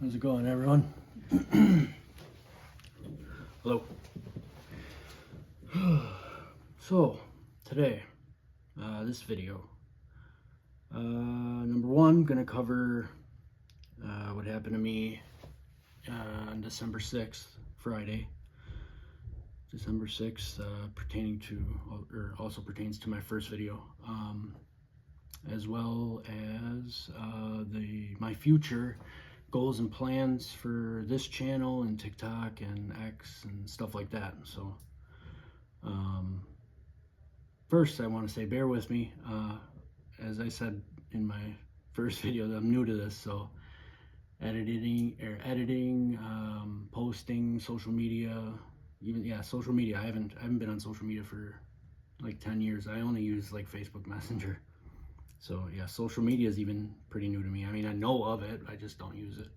How's it going, everyone? Hello. So, today, this video, number one, gonna cover what happened to me on December 6th, Friday. December 6th, pertaining to, or also pertains to my first video, as well as my future goals and plans for this channel and TikTok and X and stuff like that. So first I want to say bear with me. As I said in my first video, that I'm new to this, so editing, posting, social media, social media. I haven't been on social media for like 10 years. I only use like Facebook Messenger. So yeah, social media is even pretty new to me. I mean, I know of it, I just don't use it.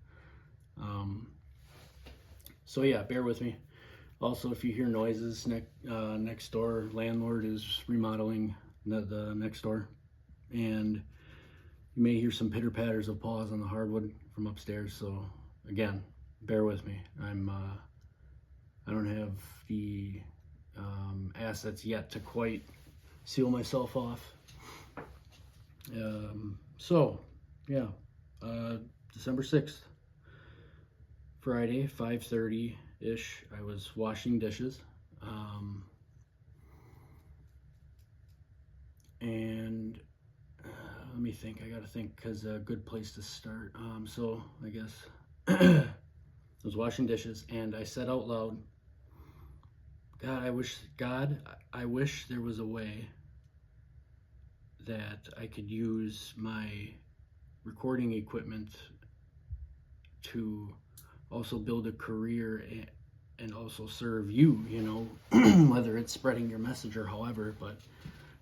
So yeah, bear with me. Also, if you hear noises, next door landlord is remodeling the next door, and you may hear some pitter patters of paws on the hardwood from upstairs. So again, bear with me. I don't have the assets yet to quite seal myself off. So yeah, December 6th, Friday, 5:30-ish, I was washing dishes, and let me think, I gotta think, because a good place to start. So I guess I was washing dishes, and I said out loud, God, I wish there was a way that I could use my recording equipment to also build a career and also serve you, whether it's spreading your message or however. But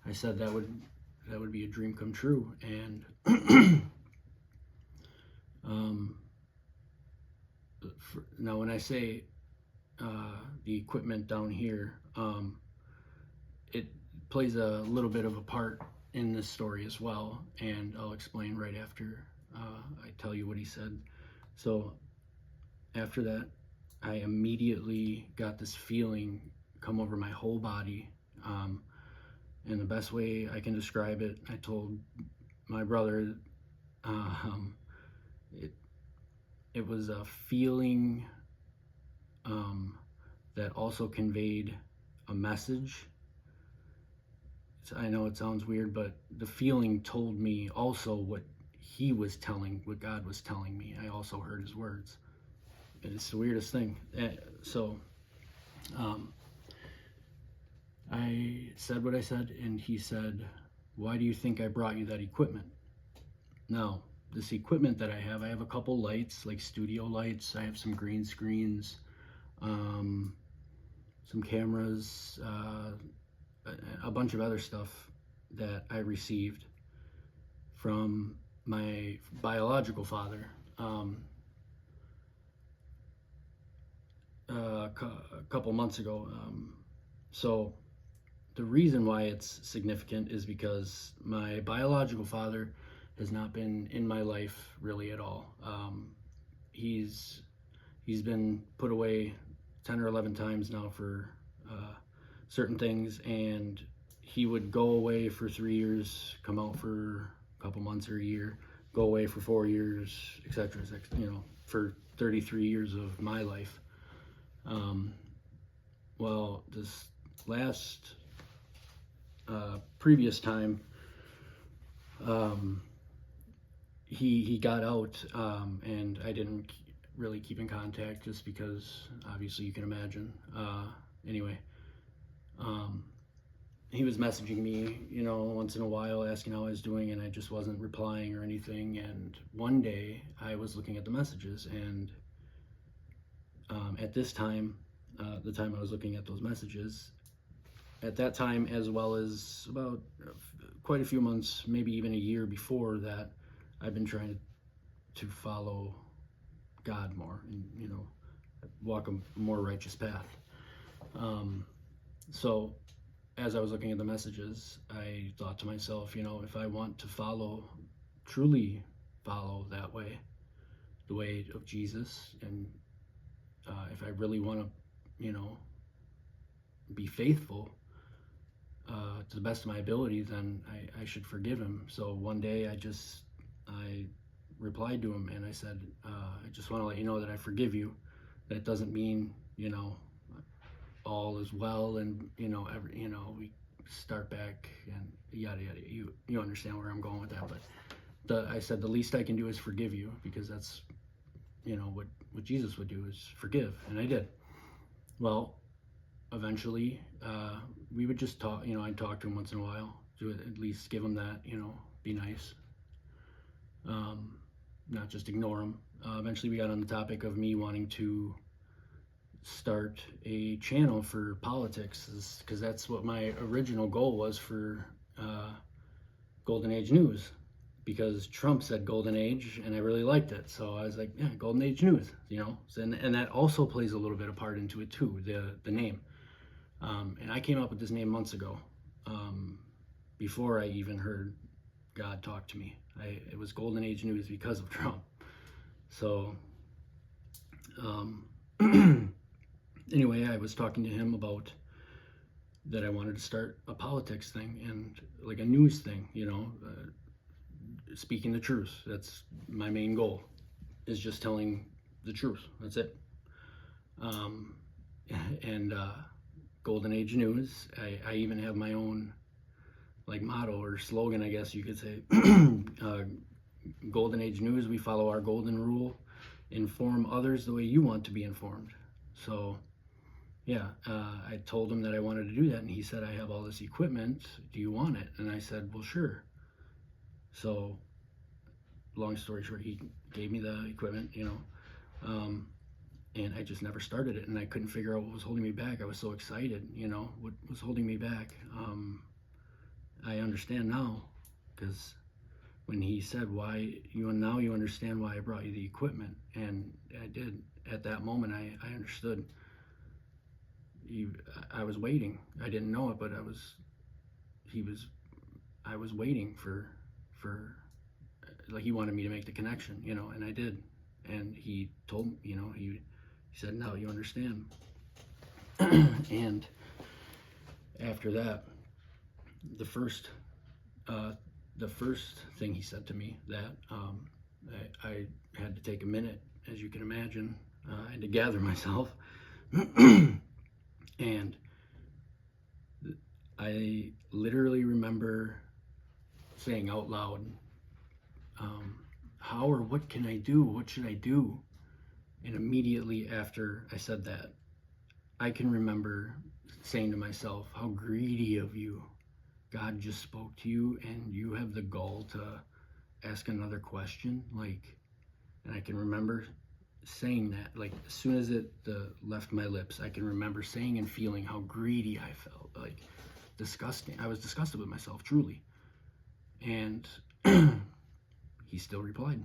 I said that would be a dream come true. And now when I say the equipment down here, it plays a little bit of a part in this story as well, and I'll explain right after I tell you what he said. So after that, I immediately got this feeling come over my whole body, and the best way I can describe it, I told my brother, it was a feeling that also conveyed a message. I know it sounds weird, but the feeling told me also what God was telling me. I also heard his words. It's the weirdest thing. So I said what I said, and he said, why do you think I brought you that equipment? Now, this equipment that I have a couple lights, like studio lights. I have some green screens, some cameras, a bunch of other stuff that I received from my biological father a couple months ago. So the reason why it's significant is because my biological father has not been in my life really at all. He's been put away 10 or 11 times now for certain things, and he would go away for 3 years, come out for a couple months or a year, go away for 4 years, etc. For 33 years of my life. Well, this last previous time, he got out, and I didn't really keep in contact, just because obviously you can imagine. Anyway, he was messaging me, once in a while, asking how I was doing, and I just wasn't replying or anything. And one day I was looking at the messages, and at this time, the time I was looking at those messages, at that time, as well as about quite a few months, maybe even a year before that, I've been trying to follow God more, and walk a more righteous path. So as I was looking at the messages, I thought to myself, if I want to truly follow that way, the way of Jesus, and if I really want to, be faithful to the best of my ability, then I should forgive him. So one day I replied to him and I said, I just want to let you know that I forgive you. That doesn't mean, all is well and, we start back and yada, yada. You understand where I'm going with that. But I said, the least I can do is forgive you, because that's, what Jesus would do is forgive. And I did. Well, eventually, we would just talk, I'd talk to him once in a while to at least give him that, be nice. Not just ignore him. Eventually we got on the topic of me wanting to start a channel for politics, because that's what my original goal was for Golden Age News, because Trump said Golden Age and I really liked it. So I was like, yeah, Golden Age News, and that also plays a little bit of part into it too, the name. And I came up with this name months ago, before I even heard God talk to me. It was Golden Age News because of Trump. So, anyway, I was talking to him about that I wanted to start a politics thing and like a news thing, speaking the truth. That's my main goal, is just telling the truth. That's it. And Golden Age News, I even have my own like motto or slogan, I guess you could say. Golden Age News, we follow our golden rule: inform others the way you want to be informed. So yeah, I told him that I wanted to do that, and he said, I have all this equipment, do you want it? And I said, well, sure. So long story short, he gave me the equipment, and I just never started it, and I couldn't figure out what was holding me back. I was so excited, what was holding me back. I understand now, because when he said, now you understand why I brought you the equipment, and I did. At that moment, I understood. I was waiting. I didn't know it, but I was waiting for like, he wanted me to make the connection, and I did. And he told me, he said, now you understand. And after that, the first thing he said to me, that I had to take a minute, as you can imagine. I had to gather myself. And I literally remember saying out loud, how or what can I do? What should I do? And immediately after I said that, I can remember saying to myself, how greedy of you. God just spoke to you and you have the gall to ask another question. And I can remember saying that, like, as soon as it left my lips, I can remember saying and feeling how greedy I felt, like disgusting. I was disgusted with myself, truly. And he still replied.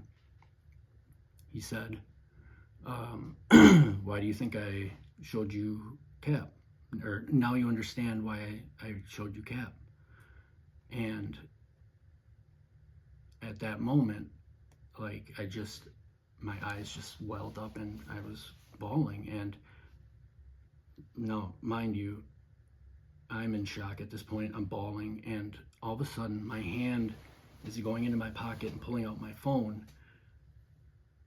He said, why do you think I showed you Cap? Or now you understand why I showed you Cap. And at that moment, like, my eyes just welled up and I was bawling. And now, mind you, I'm in shock at this point. I'm bawling, and all of a sudden my hand is going into my pocket and pulling out my phone,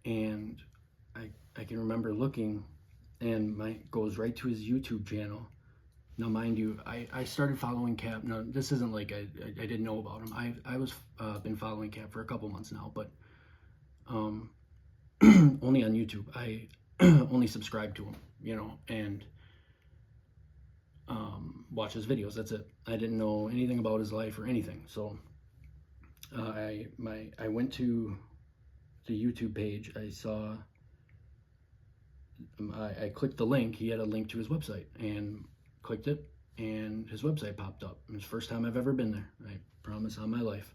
and I can remember looking, and goes right to his YouTube channel. Now, mind you, I started following Cap. Now, this isn't like I didn't know about him. I was been following Cap for a couple months now, but only on YouTube. I only subscribe to him, and watch his videos. That's it. I didn't know anything about his life or anything. So I went to the YouTube page. I clicked the link. He had a link to his website, and clicked it, and his website popped up. It was the first time I've ever been there. I promise on my life.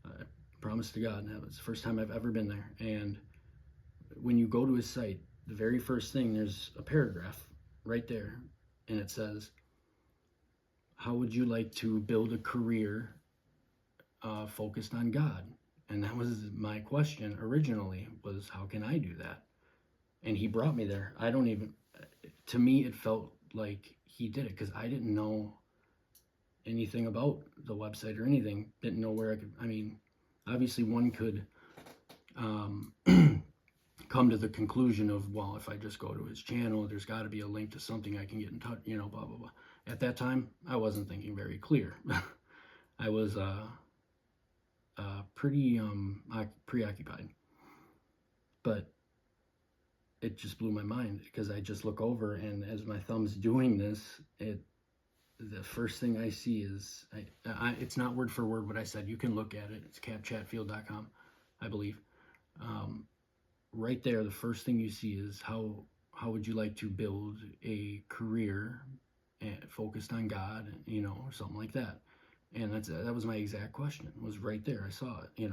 I promise to God, that was the first time I've ever been there. And when you go to his site, the very first thing, there's a paragraph right there, and it says, how would you like to build a career focused on God? And that was my question originally, was how can I do that? And he brought me there. I don't even, to me, it felt like he did it because I didn't know anything about the website or anything. Didn't know where I could, I mean, obviously one could come to the conclusion of, well, if I just go to his channel, there's got to be a link to something I can get in touch, blah, blah, blah. At that time, I wasn't thinking very clear. I was pretty preoccupied. But it just blew my mind because I just look over, and as my thumb's doing this, the first thing I see is, it's not word for word what I said. You can look at it. It's capchatfield.com, I believe. Right there, the first thing you see is how would you like to build a career focused on God, or something like that. And that was my exact question. It was right there. I saw it,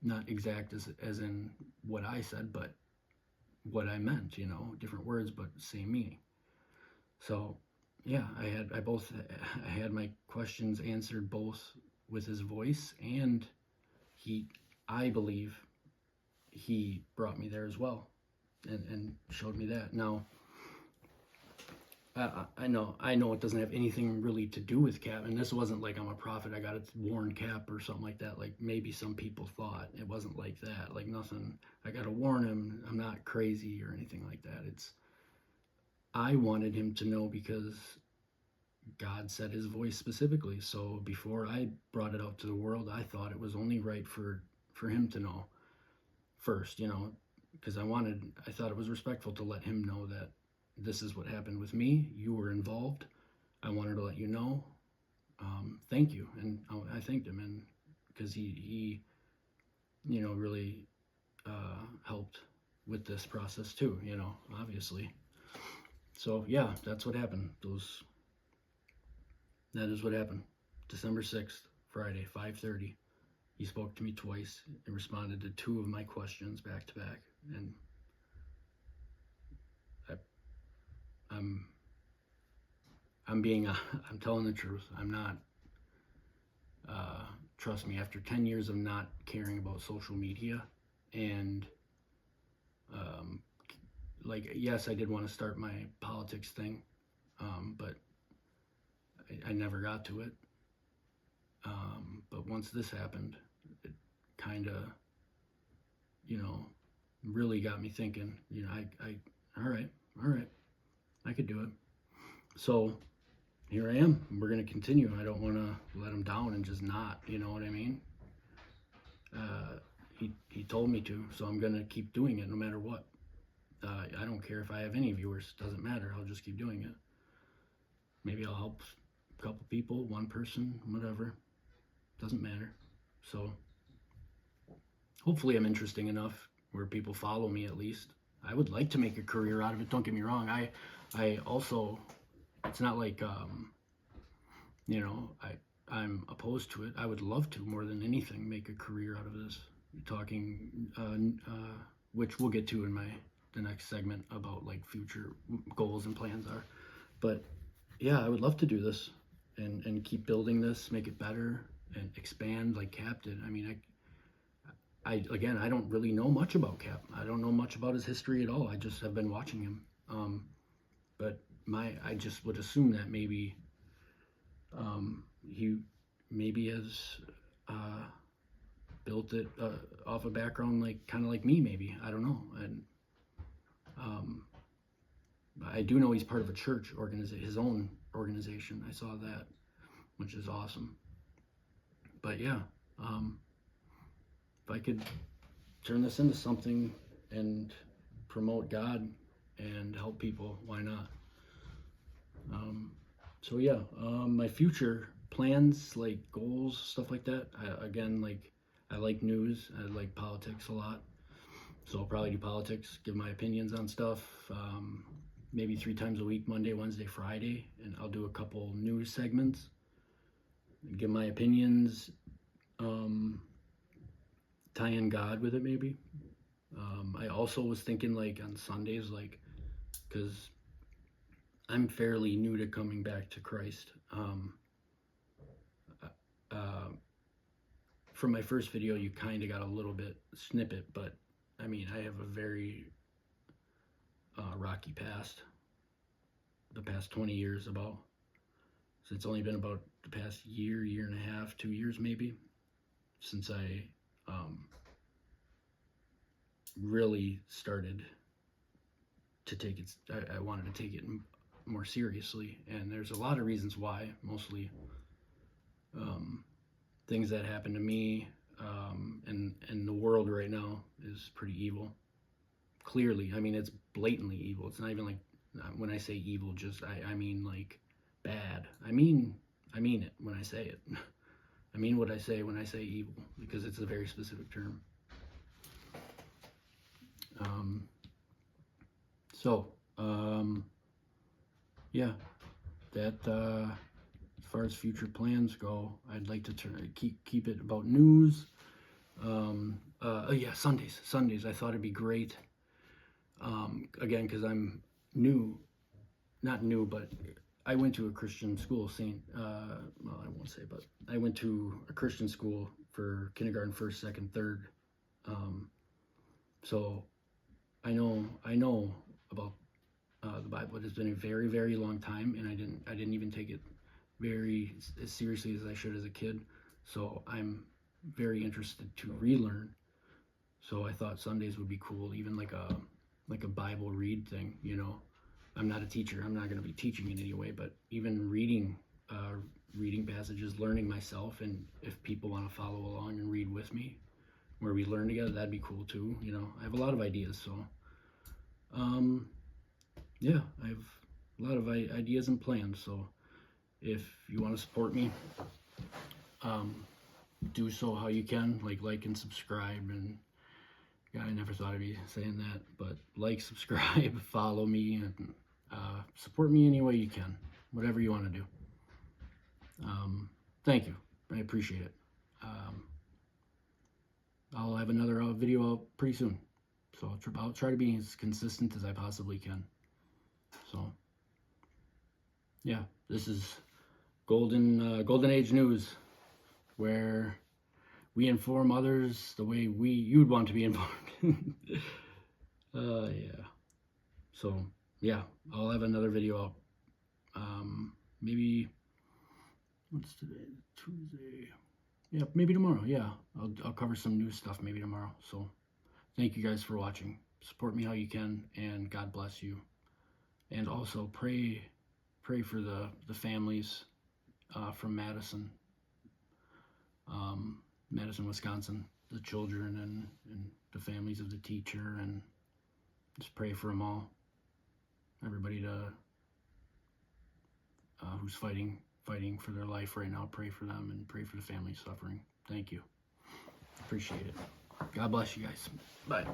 not exact as in what I said, but what I meant, different words, but same meaning. So yeah, I had my questions answered both with his voice, and I believe he brought me there as well, and showed me that. Now, I know it doesn't have anything really to do with Cap, and this wasn't like I'm a prophet, I got to warn Cap or something like that, like maybe some people thought. It wasn't like that, like nothing, I got to warn him, I'm not crazy or anything like that. I wanted him to know because God said his voice specifically. So before I brought it out to the world, I thought it was only right for him to know first, because I thought it was respectful to let him know that this is what happened with me. You were involved. I wanted to let you know. Thank you. And I thanked him, and because he really helped with this process too, obviously. So yeah, that's what happened. That is what happened. December 6th, Friday, 5:30. He spoke to me twice and responded to two of my questions back to back. And I'm telling the truth. I'm not, trust me, after 10 years of not caring about social media, and yes, I did want to start my politics thing, but I never got to it. But once this happened, it kind of, really got me thinking, all right, I could do it. So here I am. We're going to continue. I don't want to let him down and just not, you know what I mean? He told me to, so I'm going to keep doing it no matter what. I don't care if I have any viewers. Doesn't matter. I'll just keep doing it. Maybe I'll help a couple people, one person, whatever. Doesn't matter. So hopefully I'm interesting enough where people follow me at least. I would like to make a career out of it. Don't get me wrong. I also, it's not like, I'm opposed to it. I would love to, more than anything, make a career out of this. Talking, which we'll get to in the next segment about like future goals and plans are. But yeah, I would love to do this and keep building this, make it better and expand like Cap did. I mean, again, I don't really know much about Cap. I don't know much about his history at all. I just have been watching him. But I just would assume that maybe he maybe has built it off a background kind of like me, maybe. I don't know. And I do know he's part of a church organization, his own organization. I saw that, which is awesome. But yeah, if I could turn this into something and promote God and help people, why not? So yeah, my future plans, like goals, stuff like that. I like news. I like politics a lot. So I'll probably do politics, give my opinions on stuff, maybe 3 times a week, Monday, Wednesday, Friday, and I'll do a couple news segments, give my opinions, tie in God with it maybe. I also was thinking on Sundays, because I'm fairly new to coming back to Christ. from my first video, you kind of got a little bit snippet, but I mean, I have a very rocky past. The past 20 years about. So it's only been about the past year, year and a half, 2 years maybe, since I really started to take it. I wanted to take it more seriously, and there's a lot of reasons why. Mostly things that happen to me, and the world right now is pretty evil. Clearly, I mean, it's blatantly evil. It's not even like, when I say evil, just I mean like bad. I mean it when I say it. I mean what I say when I say evil, because it's a very specific term. Yeah, that as far as future plans go, I'd like to keep it about news. Oh yeah, Sundays. I thought it'd be great. Again, because I'm not new, but I went to a Christian school. Well, I won't say, but I went to a Christian school for kindergarten, first, second, third. So I know about the Bible. It has been a very, very long time, and I didn't even take it very as seriously as I should as a kid. So I'm very interested to relearn. So I thought Sundays would be cool, even like a Bible read thing. You know, I'm not a teacher. I'm not going to be teaching in any way, but even reading passages, learning myself, and if people want to follow along and read with me, where we learn together, that'd be cool too. You know, I have a lot of ideas, so yeah, I have a lot of ideas and plans. So if you want to support me, do so how you can, like and subscribe. And yeah, I never thought I'd be saying that, but like, subscribe, follow me, and support me any way you can, whatever you want to do. Thank you. I appreciate it. I'll have another video out pretty soon, so I'll try to be as consistent as I possibly can. So yeah, this is Golden Age News, where we inform others the way you'd want to be informed. Yeah. So yeah, I'll have another video out. Maybe, what's today? Tuesday. Yeah, maybe tomorrow. Yeah, I'll cover some new stuff maybe tomorrow. So thank you guys for watching. Support me how you can, and God bless you. And also pray for the families from Madison, Wisconsin, the children and the families of the teacher, and just pray for them all. Everybody who's fighting for their life right now, pray for them and pray for the families suffering. Thank you. Appreciate it. God bless you guys. Bye.